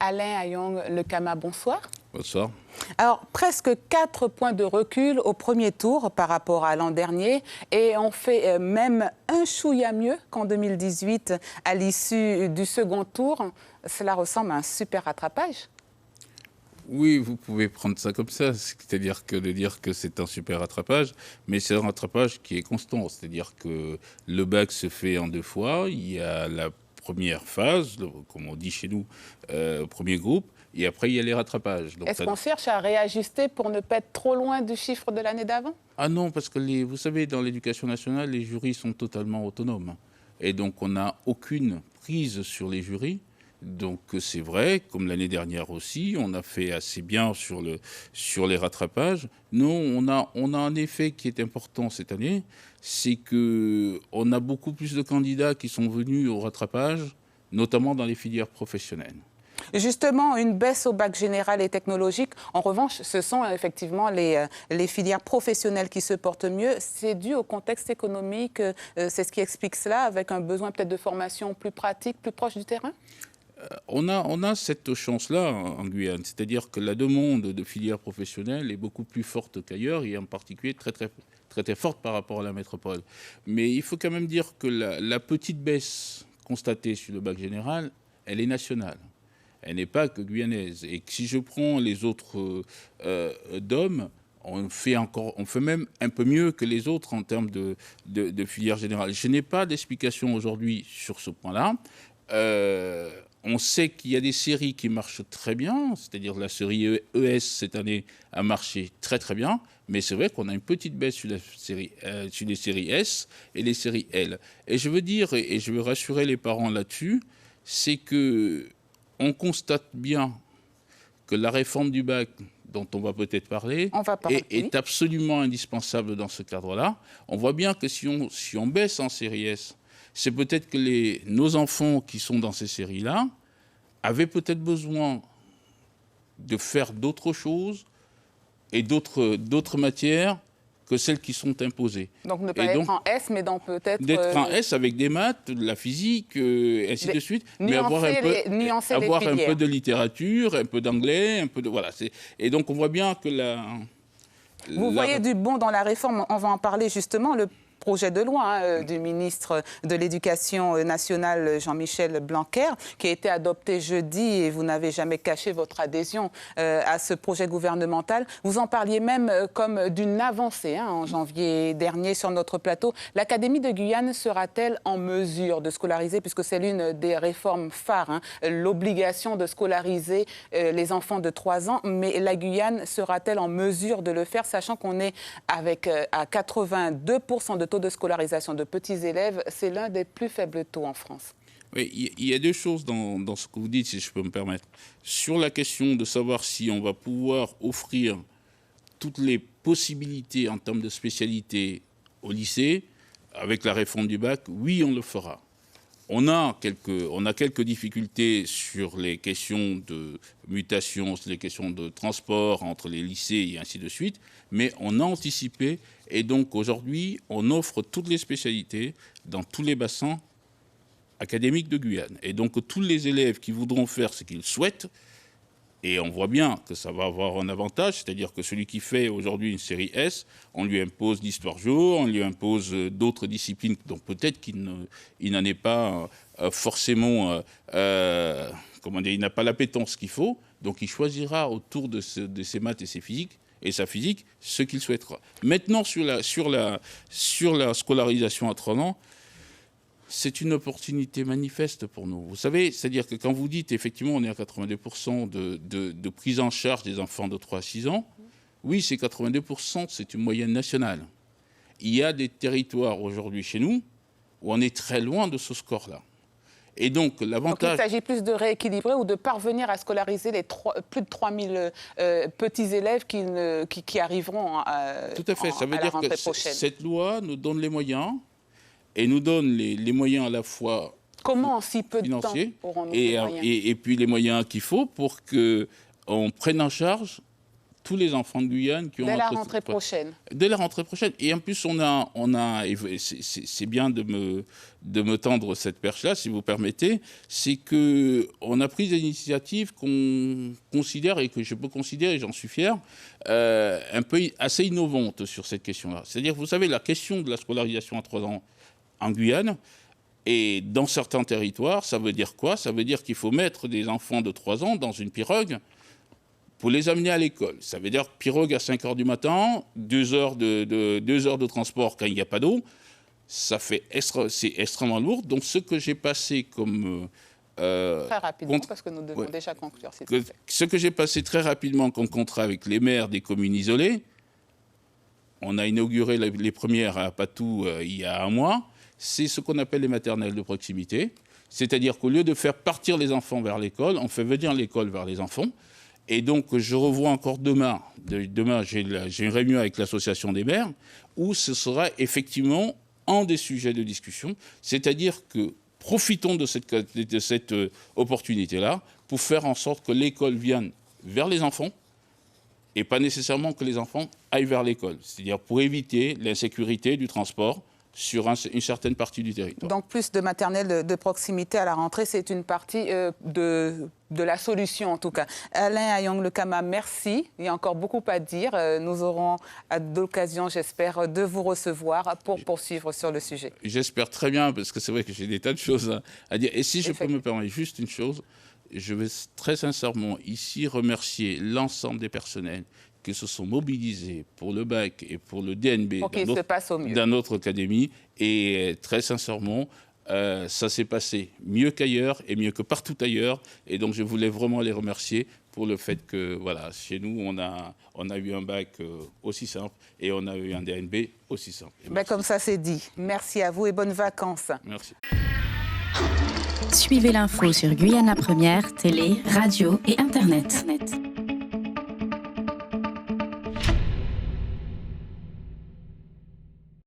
Alain Ayong-Lekama, bonsoir. Bonsoir. Alors, presque 4 points de recul au premier tour par rapport à l'an dernier. Et on fait même un chouïa mieux qu'en 2018 à l'issue du second tour. Cela ressemble à un super rattrapage. Oui, vous pouvez prendre ça comme ça, c'est-à-dire que de dire que c'est un super rattrapage, mais c'est un rattrapage qui est constant, c'est-à-dire que le bac se fait en 2 fois, il y a la première phase, comme on dit chez nous, premier groupe, et après il y a les rattrapages. Est-ce qu'on cherche à réajuster pour ne pas être trop loin du chiffre de l'année d'avant? Ah non, parce que vous savez, dans l'éducation nationale, les jurys sont totalement autonomes, et donc on n'a aucune prise sur les jurys. Donc c'est vrai, comme l'année dernière aussi, on a fait assez bien sur les rattrapages. Non, on a un effet qui est important cette année, c'est qu'on a beaucoup plus de candidats qui sont venus au rattrapage, notamment dans les filières professionnelles. Justement, une baisse au bac général et technologique. En revanche, ce sont effectivement les filières professionnelles qui se portent mieux. C'est dû au contexte économique, c'est ce qui explique cela, avec un besoin peut-être de formation plus pratique, plus proche du terrain? On a cette chance-là en Guyane, c'est-à-dire que la demande de filières professionnelles est beaucoup plus forte qu'ailleurs, et en particulier très forte par rapport à la métropole. Mais il faut quand même dire que la petite baisse constatée sur le bac général, elle est nationale. Elle n'est pas que guyanaise. Et si je prends les autres DOM, on fait même un peu mieux que les autres en termes de filière générale. Je n'ai pas d'explication aujourd'hui sur ce point-là. On sait qu'il y a des séries qui marchent très bien, c'est-à-dire la série ES cette année a marché très bien, mais c'est vrai qu'on a une petite baisse sur les séries S et les séries L. Et je veux dire, et je veux rassurer les parents là-dessus, c'est que on constate bien que la réforme du bac, dont on va peut-être parler, est absolument indispensable dans ce cadre-là. On voit bien que si on baisse en série S, c'est peut-être que nos enfants qui sont dans ces séries-là avaient peut-être besoin de faire d'autres choses et d'autres matières que celles qui sont imposées. Donc ne pas être en S, mais dans peut-être... D'être en S avec des maths, de la physique, ainsi de suite, mais avoir un peu de littérature, un peu d'anglais, un peu de... Voilà. Et donc on voit bien que Vous voyez du bon dans la réforme, on va en parler justement, le projet de loi du ministre de l'Éducation nationale, Jean-Michel Blanquer, qui a été adopté jeudi, et vous n'avez jamais caché votre adhésion à ce projet gouvernemental. Vous en parliez même comme d'une avancée en janvier dernier sur notre plateau. L'Académie de Guyane sera-t-elle en mesure de scolariser, puisque c'est l'une des réformes phares, l'obligation de scolariser les enfants de 3 ans, mais la Guyane sera-t-elle en mesure de le faire, sachant qu'on est avec à 82% de taux de scolarisation de petits élèves, c'est l'un des plus faibles taux en France. Oui, il y a 2 choses dans ce que vous dites, si je peux me permettre. Sur la question de savoir si on va pouvoir offrir toutes les possibilités en termes de spécialité au lycée, avec la réforme du bac, oui, on le fera. On a quelques difficultés sur les questions de mutation, sur les questions de transport entre les lycées et ainsi de suite, mais on a anticipé, et donc aujourd'hui, on offre toutes les spécialités dans tous les bassins académiques de Guyane. Et donc tous les élèves qui voudront faire ce qu'ils souhaitent, et on voit bien que ça va avoir un avantage, c'est-à-dire que celui qui fait aujourd'hui une série S, on lui impose l'histoire géo, on lui impose d'autres disciplines dont peut-être qu'il n'en est pas forcément, il n'a pas l'appétence qu'il faut, donc il choisira autour de ses maths et sa physique ce qu'il souhaitera. Maintenant, sur la scolarisation à 3 ans, c'est une opportunité manifeste pour nous. Vous savez, c'est-à-dire que quand vous dites, effectivement, on est à 82% de prise en charge des enfants de 3 à 6 ans, oui, c'est 82%, c'est une moyenne nationale. Il y a des territoires aujourd'hui chez nous où on est très loin de ce score-là. Et donc, l'avantage... Donc, il s'agit plus de rééquilibrer ou de parvenir à scolariser plus de 3000 petits élèves qui arriveront Tout à fait. Ça veut dire que cette loi nous donne les moyens, et nous donne les moyens à la fois Comment en si peu de temps et puis les moyens qu'il faut pour qu'on prenne en charge tous les enfants de Guyane qui ont... Dès la rentrée prochaine. Dès la rentrée prochaine. Et en plus, c'est bien de me tendre cette perche-là, si vous permettez, c'est qu'on a pris des initiatives qu'on considère, et que je peux considérer, j'en suis fier, un peu assez innovantes sur cette question-là. C'est-à-dire, vous savez, la question de la scolarisation à 3 ans en Guyane, et dans certains territoires, ça veut dire quoi? Ça veut dire qu'il faut mettre des enfants de 3 ans dans une pirogue pour les amener à l'école. Ça veut dire pirogue à 5 h du matin, 2 heures de transport quand il n'y a pas d'eau. C'est extrêmement lourd. Donc ce que j'ai passé comme... très rapidement, parce que nous devons déjà conclure. Ce que j'ai passé très rapidement comme contrat avec les maires des communes isolées, on a inauguré les premières à Patou il y a un mois, c'est ce qu'on appelle les maternelles de proximité. C'est-à-dire qu'au lieu de faire partir les enfants vers l'école, on fait venir l'école vers les enfants. Et donc, je revois encore demain j'ai une réunion avec l'association des maires, où ce sera effectivement un des sujets de discussion. C'est-à-dire que profitons de cette opportunité-là pour faire en sorte que l'école vienne vers les enfants et pas nécessairement que les enfants aillent vers l'école. C'est-à-dire pour éviter l'insécurité du transport sur une certaine partie du territoire. Donc plus de maternelle de proximité à la rentrée, c'est une partie de la solution en tout cas. Alain Ayong-Lekama, merci. Il y a encore beaucoup à dire. Nous aurons l'occasion, j'espère, de vous recevoir pour poursuivre sur le sujet. J'espère très bien, parce que c'est vrai que j'ai des tas de choses à dire. Et si je peux me permettre juste une chose, je veux très sincèrement ici remercier l'ensemble des personnels qui se sont mobilisés pour le bac et pour le DNB dans notre académie. Et très sincèrement, ça s'est passé mieux qu'ailleurs et mieux que partout ailleurs. Et donc, je voulais vraiment les remercier pour le fait que, voilà, chez nous, on a eu un bac aussi simple et on a eu un DNB aussi simple. Ben comme ça, c'est dit. Merci à vous et bonnes vacances. Merci. Suivez l'info sur Guyana Première, télé, radio et Internet.